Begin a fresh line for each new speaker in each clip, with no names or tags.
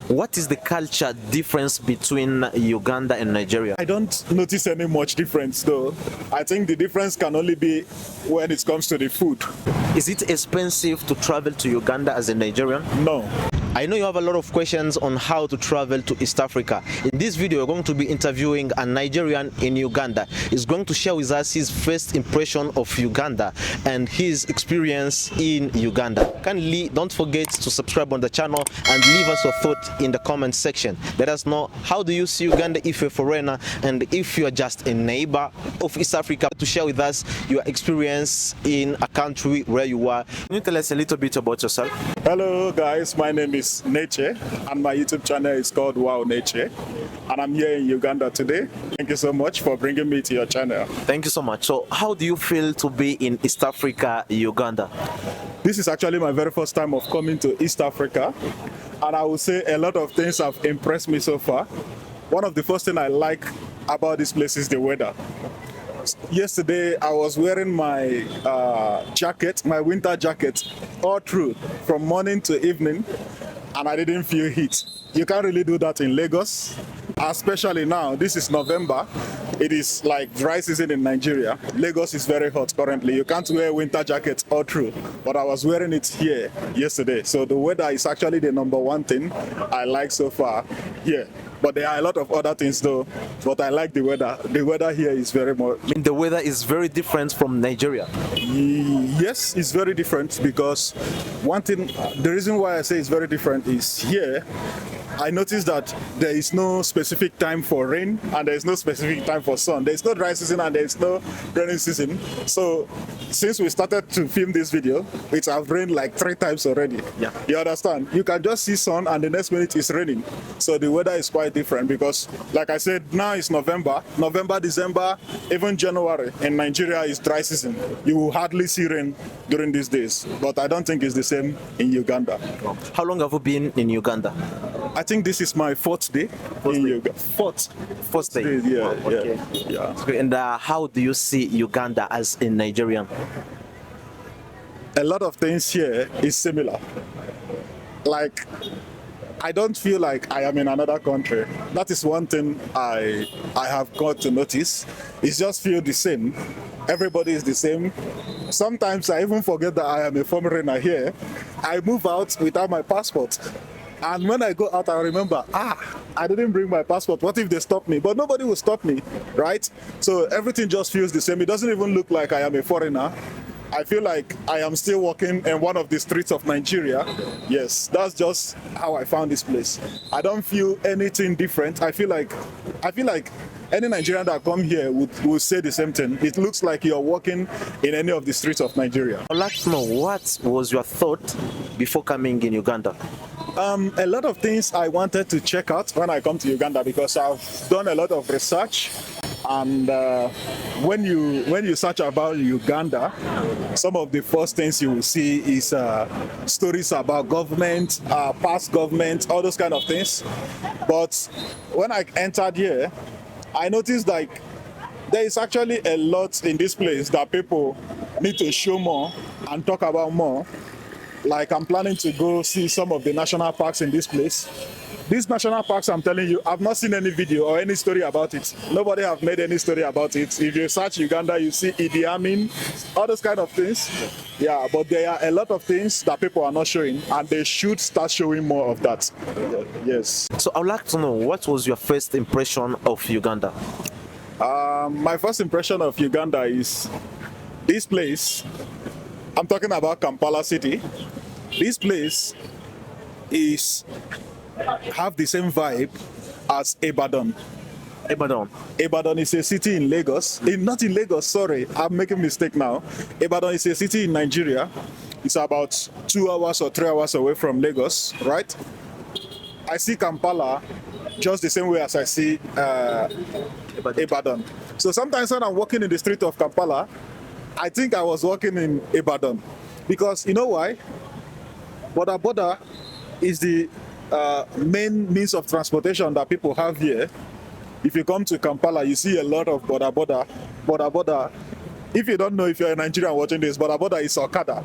What is the culture difference between Uganda and Nigeria?
I don't notice any much difference though. I think the difference can only be when it comes to the food.
Is it expensive to travel to Uganda as a Nigerian?
No.
I know you have a lot of questions on how to travel to East Africa. In this video, we're going to be interviewing a Nigerian in Uganda. He's going to share with us his first impression of Uganda and his experience in Uganda. Kindly don't forget to subscribe on the channel and leave us your thought in the comment section. Let us know, how do you see Uganda if you're a foreigner and if you're just a neighbor of East Africa, to share with us your experience in a country where you are. Can you tell us a little bit about yourself?
Hello guys, my name is Neche and my YouTube channel is called Wow Neche, and I'm here in Uganda today. Thank you so much for bringing me to your channel.
Thank you so much. So how do you feel to be in East Africa, Uganda?
This is actually my very first time of coming to East Africa, and I would say a lot of things have impressed me so far. One of the first things I like about this place is the weather. Yesterday I was wearing my jacket, my winter jacket, all through from morning to evening, and I didn't feel heat. You can't really do that in Lagos, especially now. This is November. It is like dry season in Nigeria. Lagos is very hot currently. You can't wear winter jackets all through, but I was wearing it here yesterday. So the weather is actually the number one thing I like so far here. But there are a lot of other things though, but I like the weather. The weather here is very more...
I mean, the weather is very different from Nigeria.
Yes, it's very different because one thing, the reason why I say it's very different is here, I noticed that there is no specific time for rain and there is no specific time for sun. There is no dry season and there is no rainy season. So since we started to film this video, it has rained like 3 times already.
Yeah.
You understand? You can just see sun and the next minute it's raining. So the weather is quite different because, like I said, now it's November, December, even January in Nigeria is dry season. You will hardly see rain during these days, but I don't think it's the same in Uganda.
How long have you been in Uganda?
I think this is my 4th day in Uganda.
First day.
Yeah,
Oh, okay.
yeah.
And how do you see Uganda as a Nigerian?
A lot of things here is similar. Like, I don't feel like I am in another country. That is one thing I have got to notice. It just feel the same. Everybody is the same. Sometimes I even forget that I am a foreigner here. I move out without my passport. And when I go out, I remember, I didn't bring my passport. What if they stop me? But nobody will stop me, right? So everything just feels the same. It doesn't even look like I am a foreigner. I feel like I am still walking in one of the streets of Nigeria. Yes, that's just how I found this place. I don't feel anything different. I feel like any Nigerian that come here would say the same thing. It looks like you're walking in any of the streets of Nigeria.
I'd like to know, what was your thought before coming in Uganda?
A lot of things I wanted to check out when I come to Uganda because I've done a lot of research. And when you search about Uganda, some of the first things you will see is stories about government, past government, all those kind of things. But when I entered here, I noticed like there is actually a lot in this place that people need to show more and talk about more. Like, I'm planning to go see some of the national parks in this place. These national parks, I'm telling you, I've not seen any video or any story about it. Nobody have made any story about it. If you search Uganda, you see Idi Amin, all those kind of things. Yeah, but there are a lot of things that people are not showing, and they should start showing more of that. Yes.
So I would like to know, what was your first impression of Uganda?
My first impression of Uganda is this place. I'm talking about Kampala city. This place have the same vibe as Ibadan. Ibadan is a city in Lagos. Not in Lagos, sorry, I'm making a mistake now. Ibadan is a city in Nigeria. It's about 2 hours or 3 hours away from Lagos, right? I see Kampala just the same way as I see Ibadan. So sometimes when I'm walking in the street of Kampala, I think I was walking in Ibadan. Because you know why? Boda is the main means of transportation that people have here. If you come to Kampala, you see a lot of boda. If you don't know, if you're a Nigerian watching this, boda is Okada.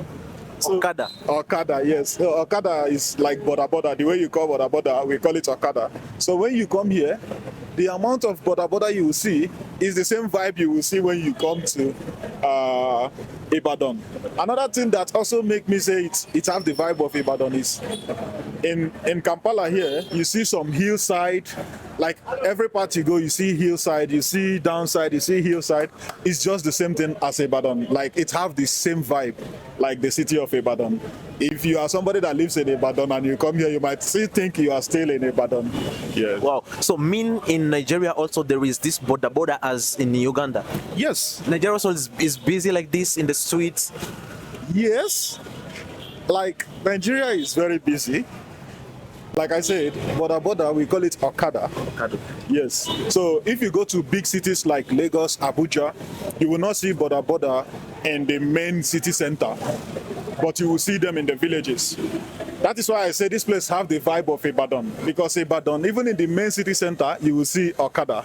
Okada.
Okada, yes. So Okada is like Boda Boda. The way you call Boda Boda, we call it Okada. So when you come here, the amount of Boda Boda you will see is the same vibe you will see when you come to Ibadan. Another thing that also make me say it have the vibe of Ibadan is in Kampala here, you see some hillside. Like every part you go, you see hillside, you see downside, you see hillside. It's just the same thing as Ibadan. Like it have the same vibe, like the city of Ibadan. If you are somebody that lives in Ibadan and you come here, you might still think you are still in Ibadan. Yeah.
Wow. So mean in Nigeria also there is this border border as in Uganda.
Yes.
Nigeria also is busy like this in the streets.
Yes. Like Nigeria is very busy. Like I said, border, we call it Okada.
Okada.
Yes. So if you go to big cities like Lagos, Abuja, you will not see border in the main city center, but you will see them in the villages. That is why I say this place have the vibe of Ibadan, because Ibadan, even in the main city center, you will see Okada,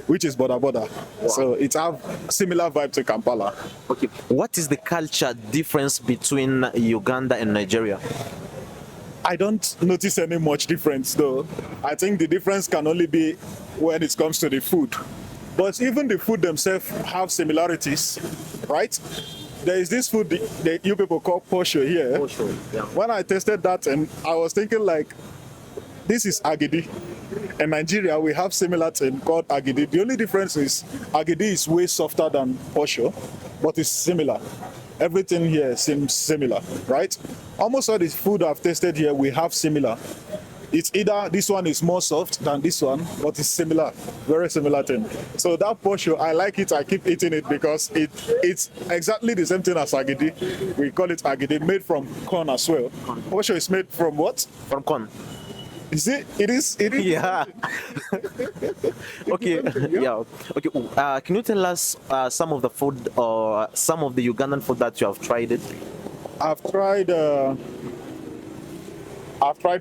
which is border. Wow. So it have similar vibe to Kampala.
Okay. What is the culture difference between Uganda and Nigeria?
I don't notice any much difference though. I think the difference can only be when it comes to the food. But even the food themselves have similarities, right? There is this food that you people call posho here.
Posho, yeah.
When I tasted that, and I was thinking like, this is agidi. In Nigeria, we have similar thing called agidi. The only difference is agidi is way softer than posho, but it's similar. Everything here seems similar, right? Almost all the food I've tasted here, we have similar. It's either this one is more soft than this one, but it's similar, very similar thing. So that posho, I like it, I keep eating it because it's exactly the same thing as agidi. We call it agidi, made from corn as well. Posho is made from what?
From corn.
Is it? It is.
Yeah. Okay. Yeah. Okay. Can you tell us some of the food or some of the Ugandan food that you have tried it?
I've tried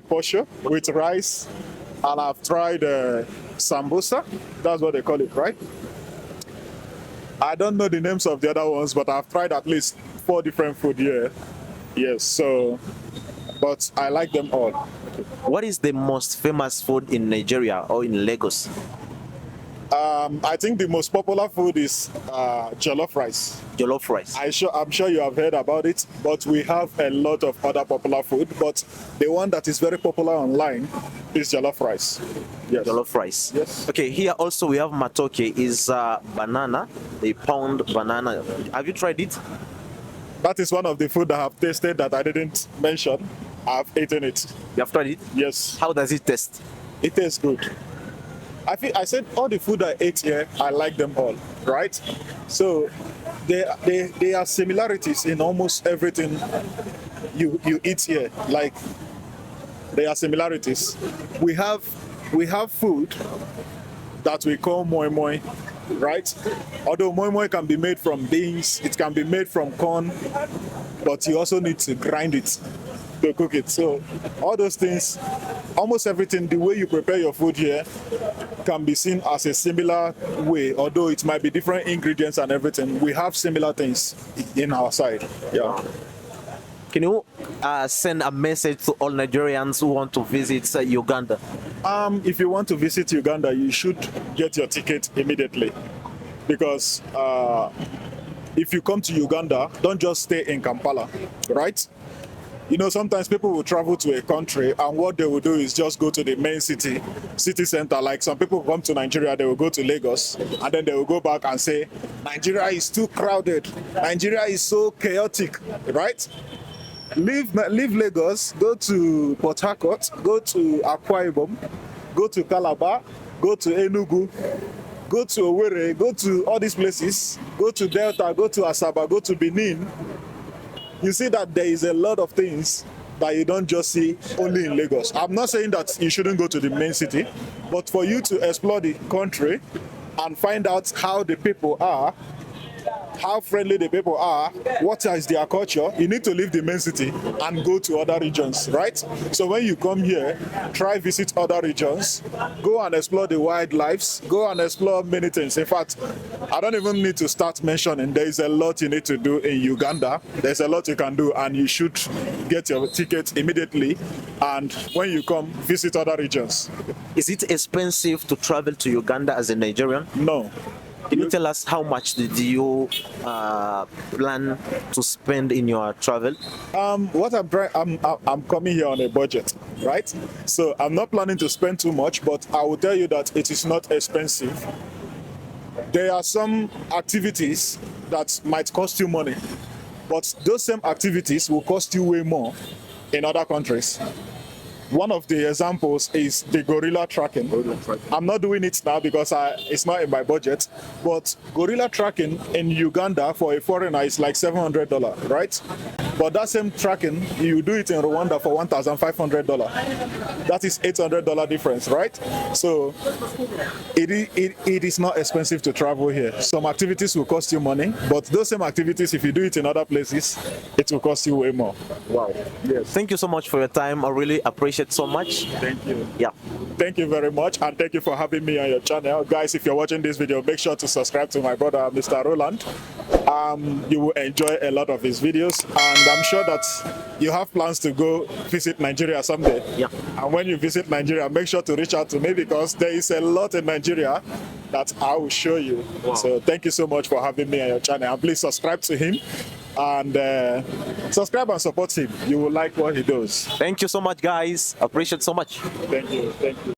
posho with rice, and I've tried sambusa. That's what they call it, right? I don't know the names of the other ones, but I've tried at least 4 different food here. Yes. So, but I like them all.
What is the most famous food in Nigeria or in Lagos?
I think the most popular food is jollof rice.
Jollof rice.
I'm sure you have heard about it, but we have a lot of other popular food. But the one that is very popular online is jollof rice. Yes.
Jollof rice.
Yes.
Okay, here also we have matoke, is banana, a pound banana. Have you tried it?
That is one of the food I have tasted that I didn't mention. I've eaten it.
You have tried it?
Yes.
How does it taste?
It tastes good. I said all the food I ate here, I like them all, right? So there are similarities in almost everything you eat here. Like there are similarities. We have food that we call moi moi, right? Although moi moi can be made from beans, it can be made from corn, but you also need to grind it to cook it. So all those things, almost everything, the way you prepare your food here can be seen as a similar way, although it might be different ingredients and everything. We have similar things in our side. Yeah.
Can you send a message to all Nigerians who want to visit Uganda?
If you want to visit Uganda, you should get your ticket immediately, because if you come to Uganda, don't just stay in Kampala, right? You know, sometimes people will travel to a country and what they will do is just go to the main city center. Like some people come to Nigeria, they will go to Lagos and then they will go back and say, Nigeria is too crowded. Nigeria is so chaotic, right? Leave Lagos, go to Port Harcourt, go to Akwa Ibom, go to Calabar, go to Enugu, go to Owerri, go to all these places, go to Delta, go to Asaba, go to Benin. You see that there is a lot of things that you don't just see only in Lagos. I'm not saying that you shouldn't go to the main city, but for you to explore the country and find out how the people are, how friendly the people are, what is their culture, you need to leave the main city and go to other regions, right? So when you come here, try visit other regions, go and explore the wildlife, go and explore many things. In fact, I don't even need to start mentioning, there is a lot you need to do in Uganda. There's a lot you can do, and you should get your ticket immediately. And when you come, visit other regions.
Is it expensive to travel to Uganda as a Nigerian?
No.
Can you tell us how much did you plan to spend in your travel?
What I'm coming here on a budget, right? So I'm not planning to spend too much, but I will tell you that it is not expensive. There are some activities that might cost you money, but those same activities will cost you way more in other countries. One of the examples is the gorilla tracking. I'm not doing it now because it's not in my budget, but gorilla tracking in Uganda for a foreigner is like $700, right? But that same tracking, you do it in Rwanda for $1,500. That is $800 difference, right? So it is not expensive to travel here. Some activities will cost you money, but those same activities, if you do it in other places, it will cost you way more.
Wow. Yes. Thank you so much for your time. I really appreciate so much.
Thank you.
Yeah.
Thank you very much, and thank you for having me on your channel. Guys, if you're watching this video, make sure to subscribe to my brother, Mr. Roland. You will enjoy a lot of his videos, and I'm sure that you have plans to go visit Nigeria someday.
Yeah.
And when you visit Nigeria, make sure to reach out to me because there is a lot in Nigeria that I will show you.
Wow.
So thank you so much for having me on your channel, and please subscribe to him and subscribe and support him. You will like what he does.
Thank you so much, guys. Appreciate so much.
Thank you. Thank you.